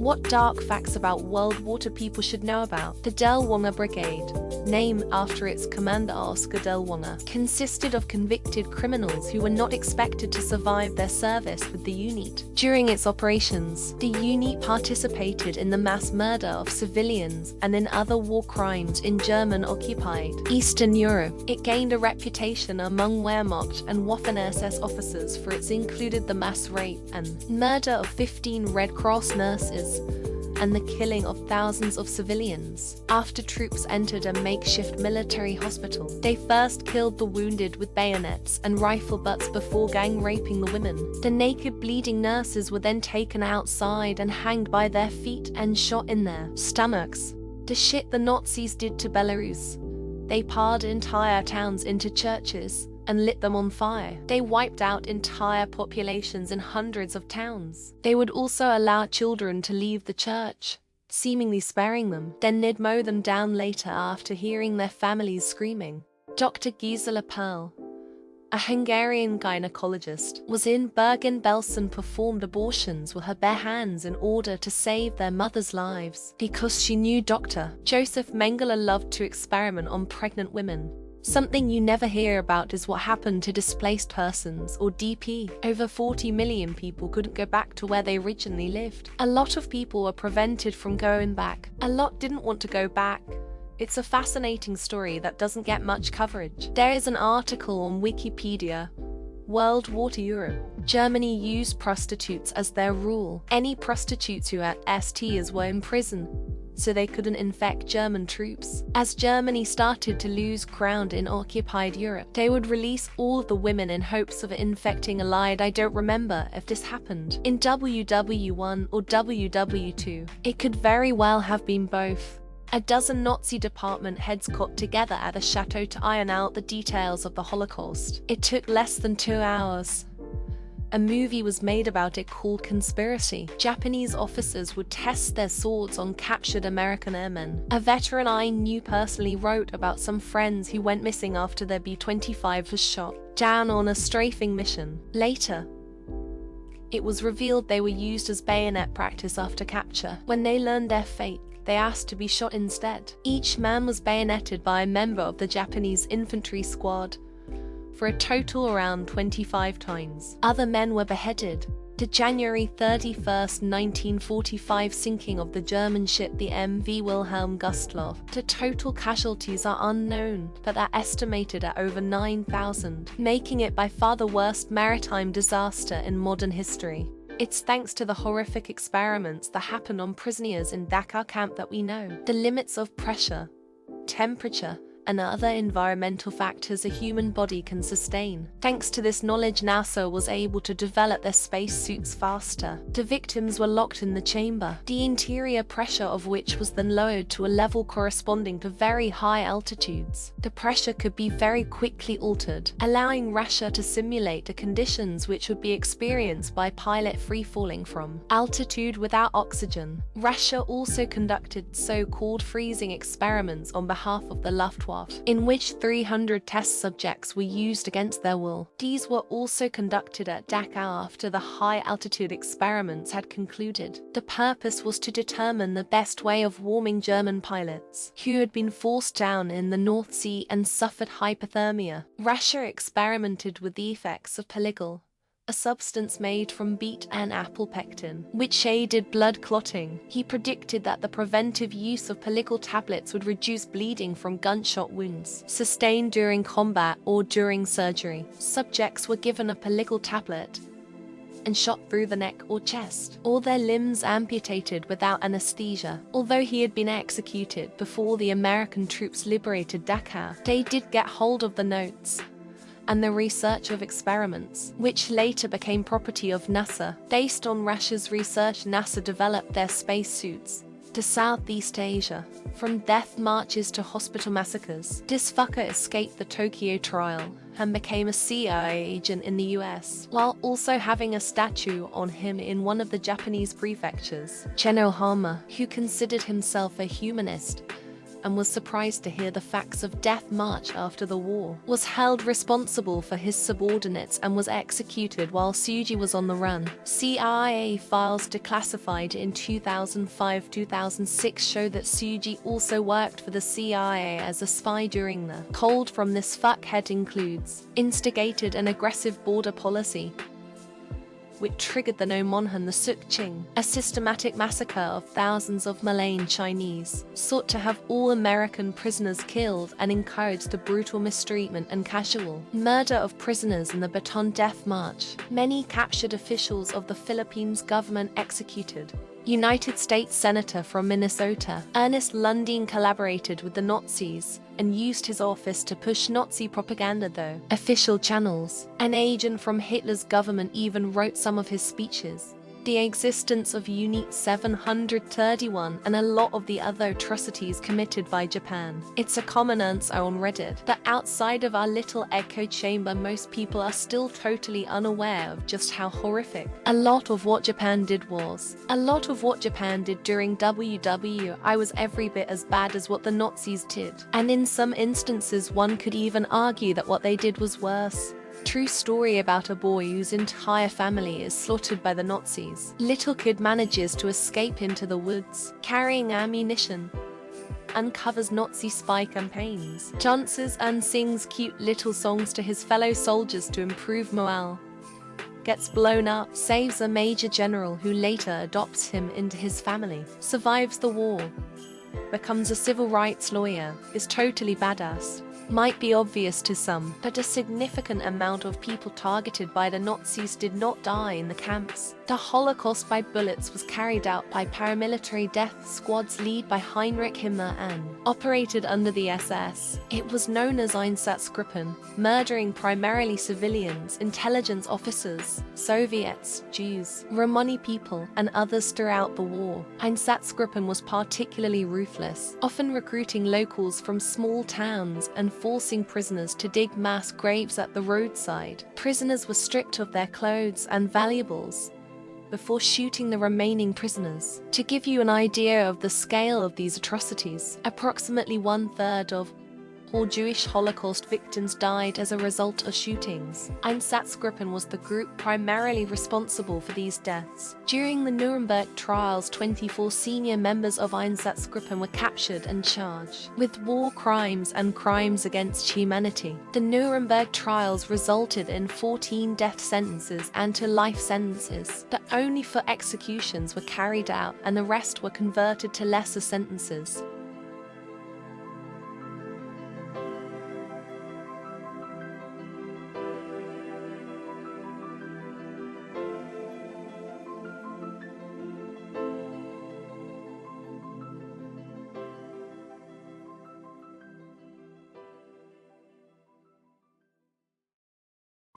What dark facts about World War II people should know about? The Delwanga Brigade, named after its commander Oscar Delwanga, consisted of convicted criminals who were not expected to survive their service with the unit. During its operations, the unit participated in the mass murder of civilians and in other war crimes in German-occupied Eastern Europe. It gained a reputation among Wehrmacht and Waffen-SS officers for its included the mass rape and murder of 15 Red Cross nurses and the killing of thousands of civilians. After troops entered a makeshift military hospital, they first killed the wounded with bayonets and rifle butts before gang raping the women. The naked bleeding nurses were then taken outside and hanged by their feet and shot in their stomachs. The shit the Nazis did to Belarus. They pared entire towns into churches and lit them on fire. They wiped out entire populations in hundreds of towns. They would also allow children to leave the church, seemingly sparing them. Then they'd mow them down later after hearing their families screaming. Dr. Gisela Perl, a Hungarian gynecologist, was in Bergen-Belsen, performed abortions with her bare hands in order to save their mothers' lives. Because she knew Dr. Joseph Mengele loved to experiment on pregnant women. Something you never hear about is what happened to displaced persons, or DP. Over 40 million people couldn't go back to where they originally lived. A lot of people were prevented from going back. A lot didn't want to go back. It's a fascinating story that doesn't get much coverage. There is an article on Wikipedia. World War II Europe. Germany used prostitutes as their rule. Any prostitutes who had STs were in prison, so they couldn't infect German troops. As Germany started to lose ground in occupied Europe, they would release all of the women in hopes of infecting allied. I don't remember if this happened in WW1 or WW2. It could very well have been both. A dozen Nazi department heads got together at a chateau to iron out the details of the Holocaust. It took less than 2 hours. A movie was made about it called Conspiracy. Japanese officers would test their swords on captured American airmen. A veteran I knew personally wrote about some friends who went missing after their B-25 was shot down on a strafing mission. Later, it was revealed they were used as bayonet practice after capture. When they learned their fate, they asked to be shot instead. Each man was bayoneted by a member of the Japanese infantry squad, for a total around 25 times. Other men were beheaded. The January 31, 1945 sinking of the German ship the MV Wilhelm Gustloff. The total casualties are unknown, but are estimated at over 9,000, making it by far the worst maritime disaster in modern history. It's thanks to the horrific experiments that happened on prisoners in Dachau camp that we know the limits of pressure, temperature, and other environmental factors a human body can sustain. Thanks to this knowledge, NASA was able to develop their spacesuits faster. The victims were locked in the chamber, the interior pressure of which was then lowered to a level corresponding to very high altitudes. The pressure could be very quickly altered, allowing Russia to simulate the conditions which would be experienced by pilot free-falling from altitude without oxygen. Russia also conducted so-called freezing experiments on behalf of the Luftwaffe, in which 300 test subjects were used against their will. These were also conducted at Dachau after the high-altitude experiments had concluded. The purpose was to determine the best way of warming German pilots, who had been forced down in the North Sea and suffered hypothermia. Russia experimented with the effects of Pellicle, a substance made from beet and apple pectin, which aided blood clotting. He predicted that the preventive use of Pellicle tablets would reduce bleeding from gunshot wounds sustained during combat or during surgery. Subjects were given a Pellicle tablet and shot through the neck or chest, or their limbs amputated without anesthesia. Although he had been executed before the American troops liberated Dachau, they did get hold of the notes and the research of experiments, which later became property of NASA. Based on Russia's research, NASA developed their spacesuits to Southeast Asia, from death marches to hospital massacres. This fucker escaped the Tokyo trial and became a CIA agent in the US, while also having a statue on him in one of the Japanese prefectures. Chen Ohama, who considered himself a humanist and was surprised to hear the facts of death much after the war, was held responsible for his subordinates and was executed while Suji was on the run. CIA files declassified in 2005-2006 show that Suji also worked for the CIA as a spy during the Cold. From this fuckhead includes instigated an aggressive border policy, which triggered the Nomonhan the Sukching, a systematic massacre of thousands of Malayan Chinese, sought to have all American prisoners killed and encouraged the brutal mistreatment and casual murder of prisoners in the Baton Death March. Many captured officials of the Philippines government executed. United States Senator from Minnesota, Ernest Lundin collaborated with the Nazis and used his office to push Nazi propaganda though official channels. An agent from Hitler's government even wrote some of his speeches. The existence of Unit 731 and a lot of the other atrocities committed by Japan. It's a common answer on Reddit that outside of our little echo chamber most people are still totally unaware of just how horrific a lot of what Japan did was. A lot of what Japan did during WWI was every bit as bad as what the Nazis did, and in some instances one could even argue that what they did was worse. True story about a boy whose entire family is slaughtered by the Nazis. Little kid manages to escape into the woods, carrying ammunition. Uncovers Nazi spy campaigns. Dances and sings cute little songs to his fellow soldiers to improve morale. Gets blown up, saves a major general who later adopts him into his family. Survives the war. Becomes a civil rights lawyer. Is totally badass. Might be obvious to some, but a significant amount of people targeted by the Nazis did not die in the camps. The Holocaust by bullets was carried out by paramilitary death squads led by Heinrich Himmler and operated under the SS. It was known as Einsatzgruppen, murdering primarily civilians, intelligence officers, Soviets, Jews, Romani people, and others throughout the war. Einsatzgruppen was particularly ruthless, often recruiting locals from small towns and forcing prisoners to dig mass graves at the roadside. Prisoners were stripped of their clothes and valuables before shooting the remaining prisoners. To give you an idea of the scale of these atrocities, approximately 1/3 of all Jewish Holocaust victims died as a result of shootings. Einsatzgruppen was the group primarily responsible for these deaths. During the Nuremberg trials, 24 senior members of Einsatzgruppen were captured and charged with war crimes and crimes against humanity. The Nuremberg trials resulted in 14 death sentences and 2 life sentences, but only 4 executions were carried out and the rest were converted to lesser sentences.